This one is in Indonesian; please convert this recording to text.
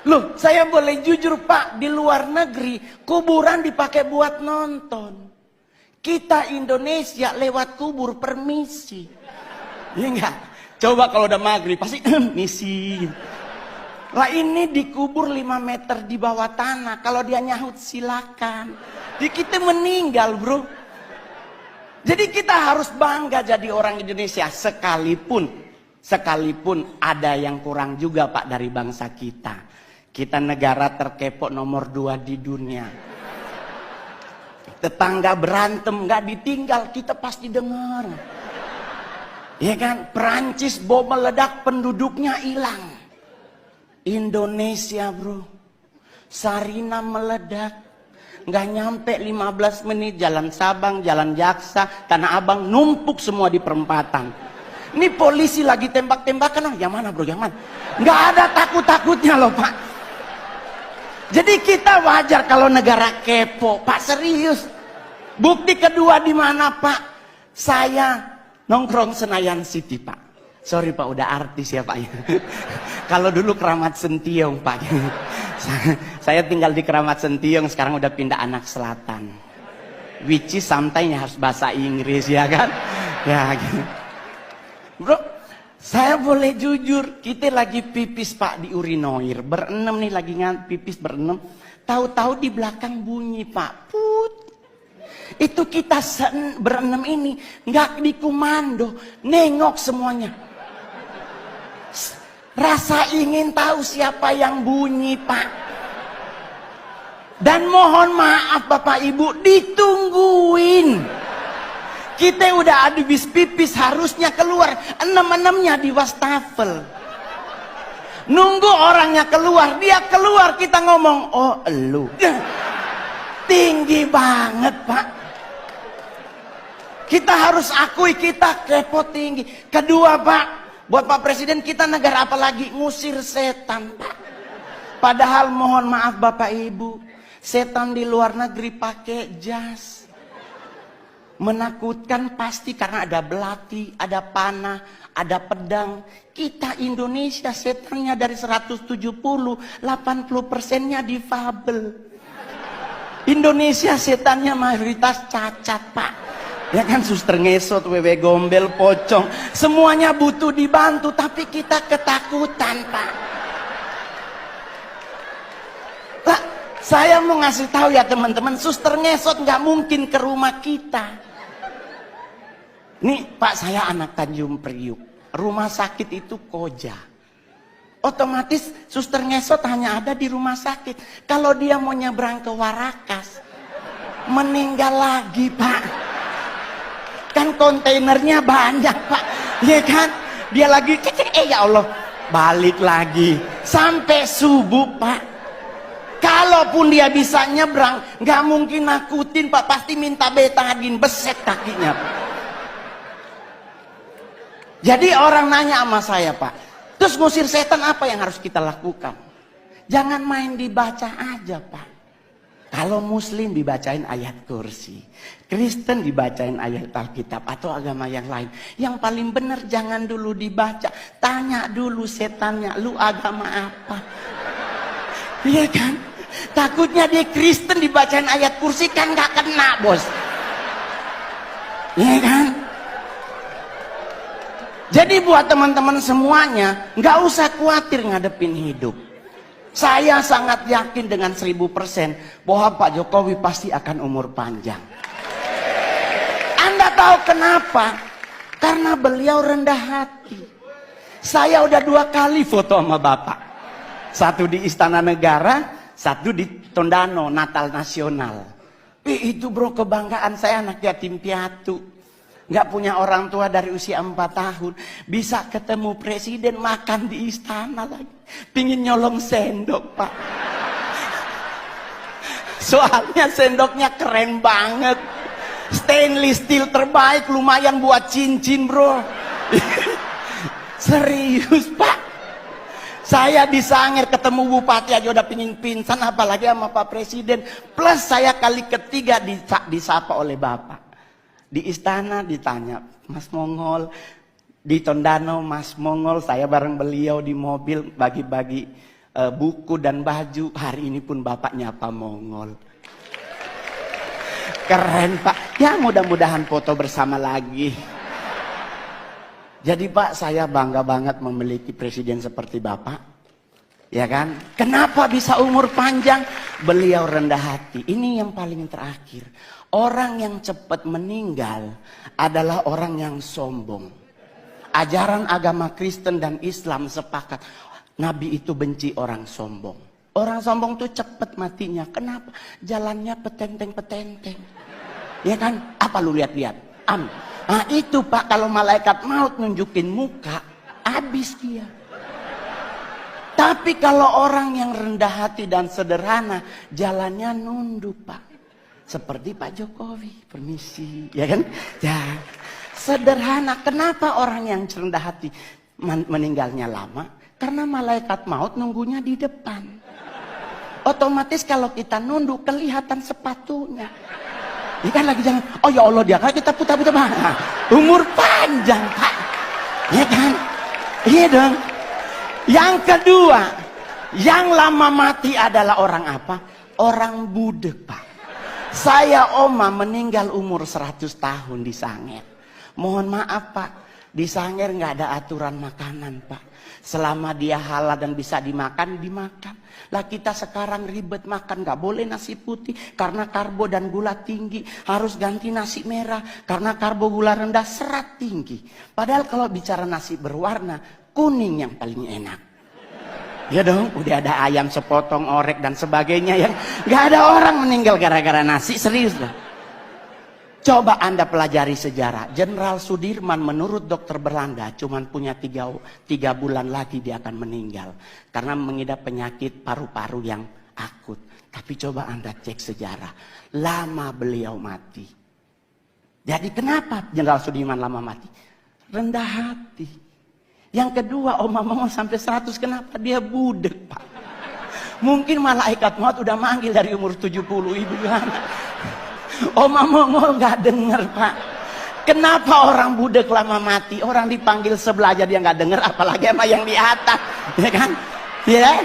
Loh, saya boleh jujur Pak, di luar negeri kuburan dipakai buat nonton. Kita Indonesia lewat kubur permisi. Iya enggak? Coba kalau udah maghrib pasti misi. Lah ini dikubur 5 meter di bawah tanah. Kalau dia nyahut silakan. Jadi kita meninggal bro. Jadi kita harus bangga jadi orang Indonesia. Sekalipun ada yang kurang juga Pak dari bangsa kita. Kita negara terkepo nomor 2 di dunia. Tetangga berantem gak ditinggal, kita pasti dengar. Ya kan? Perancis bom meledak, penduduknya hilang. Indonesia bro, Sarina meledak. Gak nyampe 15 menit, jalan Sabang, jalan Jaksa, Tanah Abang, numpuk semua di perempatan. Ini polisi lagi tembak-tembakan, yang mana bro, yang mana? Gak ada takut-takutnya loh Pak. Jadi kita wajar kalau negara kepo, Pak, serius. Bukti kedua di mana Pak? Saya nongkrong Senayan City Pak. Sorry Pak, udah artis ya Pak. Kalau dulu Keramat Sentiong Pak. Saya tinggal di Keramat Sentiong, sekarang udah pindah Anak Selatan. Which is sometimes harus bahasa Inggris ya kan? Ya gitu. Bro, saya boleh jujur, kita lagi pipis Pak di urinoir, berenam nih lagi pipis berenam, tahu-tahu di belakang bunyi Pak, put. Itu kita berenam ini nggak dikomando, nengok semuanya. Rasa ingin tahu siapa yang bunyi Pak. Dan mohon maaf Bapak Ibu, ditungguin. Kita udah habis pipis, harusnya keluar. 6-6-nya di wastafel. Nunggu orangnya keluar, dia keluar, kita ngomong, oh elu. Tinggi banget Pak. Kita harus akui kita kepo tinggi. Kedua Pak, buat Pak Presiden, kita negara apa lagi? Ngusir setan Pak. Padahal mohon maaf Bapak Ibu, setan di luar negeri pakai jas. Menakutkan pasti karena ada belati, ada panah, ada pedang. Kita Indonesia setannya dari 170, 80%-nya difabel. Indonesia setannya mayoritas cacat Pak. Ya kan, suster ngesot, wewe gombel, pocong. Semuanya butuh dibantu, tapi kita ketakutan Pak. Lah, saya mau ngasih tahu ya teman-teman, suster ngesot nggak mungkin ke rumah kita. Nih Pak, saya anak Tanjung Priuk, rumah sakit itu Koja. Otomatis suster ngesot hanya ada di rumah sakit. Kalau dia mau nyebrang ke Warakas, meninggal lagi Pak. Kan kontainernya banyak Pak, ya kan? Dia lagi ya Allah, balik lagi sampai subuh Pak. Kalaupun dia bisa nyebrang, nggak mungkin nakutin Pak, pasti minta betadin, beset kakinya Pak. Jadi orang nanya sama saya Pak, terus ngusir setan apa yang harus kita lakukan? Jangan main dibaca aja Pak. Kalau Muslim dibacain ayat kursi, Kristen dibacain ayat Alkitab atau agama yang lain. Yang paling benar jangan dulu dibaca, tanya dulu setannya, lu agama apa? Iya kan? Takutnya dia Kristen dibacain ayat kursi kan gak kena bos. Iya kan? Jadi buat teman-teman semuanya, nggak usah khawatir ngadepin hidup. Saya sangat yakin dengan 1000% bahwa Pak Jokowi pasti akan umur panjang. Anda tahu kenapa? Karena beliau rendah hati. Saya udah 2 kali foto sama Bapak. Satu di Istana Negara, satu di Tondano, Natal Nasional. Itu bro, kebanggaan saya, anak yatim piatu. Nggak punya orang tua dari usia 4 tahun, bisa ketemu presiden, makan di istana lagi. Pingin nyolong sendok Pak. Soalnya sendoknya keren banget, stainless steel terbaik, lumayan buat cincin bro. Serius Pak. Saya di Sangir ketemu bupati aja udah pingin pingsan, apalagi sama Pak Presiden. Plus saya kali ketiga disapa oleh Bapak. Di istana ditanya, Mas Mongol. Di Tondano, Mas Mongol. Saya bareng beliau di mobil bagi-bagi buku dan baju. Hari ini pun bapak nyapa Mongol. Keren Pak. Ya mudah-mudahan foto bersama lagi. Jadi Pak, saya bangga banget memiliki presiden seperti Bapak. Ya kan? Kenapa bisa umur panjang? Beliau rendah hati. Ini yang paling terakhir. Orang yang cepat meninggal adalah orang yang sombong. Ajaran agama Kristen dan Islam sepakat. Nabi itu benci orang sombong. Orang sombong tuh cepat matinya. Kenapa? Jalannya petenteng-petenteng. Ya kan? Apa lu lihat-lihat? Nah itu Pak, kalau malaikat maut nunjukin muka, habis dia. Tapi kalau orang yang rendah hati dan sederhana, jalannya nunduk Pak. Seperti Pak Jokowi, permisi, ya kan? Ya, sederhana. Kenapa orang yang rendah hati meninggalnya lama? Karena malaikat maut nunggunya di depan. Otomatis kalau kita nunduk, kelihatan sepatunya. Ini kan lagi jalan, oh ya Allah dia kan kita putar-putar, nah, umur panjang Pak, ya kan? Iya dong. Yang kedua, yang lama mati adalah orang apa? Orang budek Pak. Saya oma meninggal umur 100 tahun di Sangir. Mohon maaf Pak, di Sangir nggak ada aturan makanan Pak. Selama dia halal dan bisa dimakan, dimakan. Lah kita sekarang ribet makan, nggak boleh nasi putih karena karbo dan gula tinggi. Harus ganti nasi merah karena karbo gula rendah, serat tinggi. Padahal kalau bicara nasi berwarna, kuning yang paling enak. Ya dong, udah ada ayam sepotong, orek dan sebagainya yang nggak ada orang meninggal gara-gara nasi, serius loh. Coba Anda pelajari sejarah. Jenderal Sudirman menurut dokter Belanda cuman punya 3 bulan lagi dia akan meninggal. Karena mengidap penyakit paru-paru yang akut. Tapi coba Anda cek sejarah. Lama beliau mati. Jadi kenapa Jenderal Sudirman lama mati? Rendah hati. Yang kedua, Oma sampai 100, kenapa? Dia budek Pak. Mungkin malaikat maut udah manggil dari umur 70, ibu gimana? Oma Mongol nggak denger Pak. Kenapa orang budek lama mati? Orang dipanggil sebelah aja dia nggak denger, apalagi sama yang di atas, ya kan? Ya.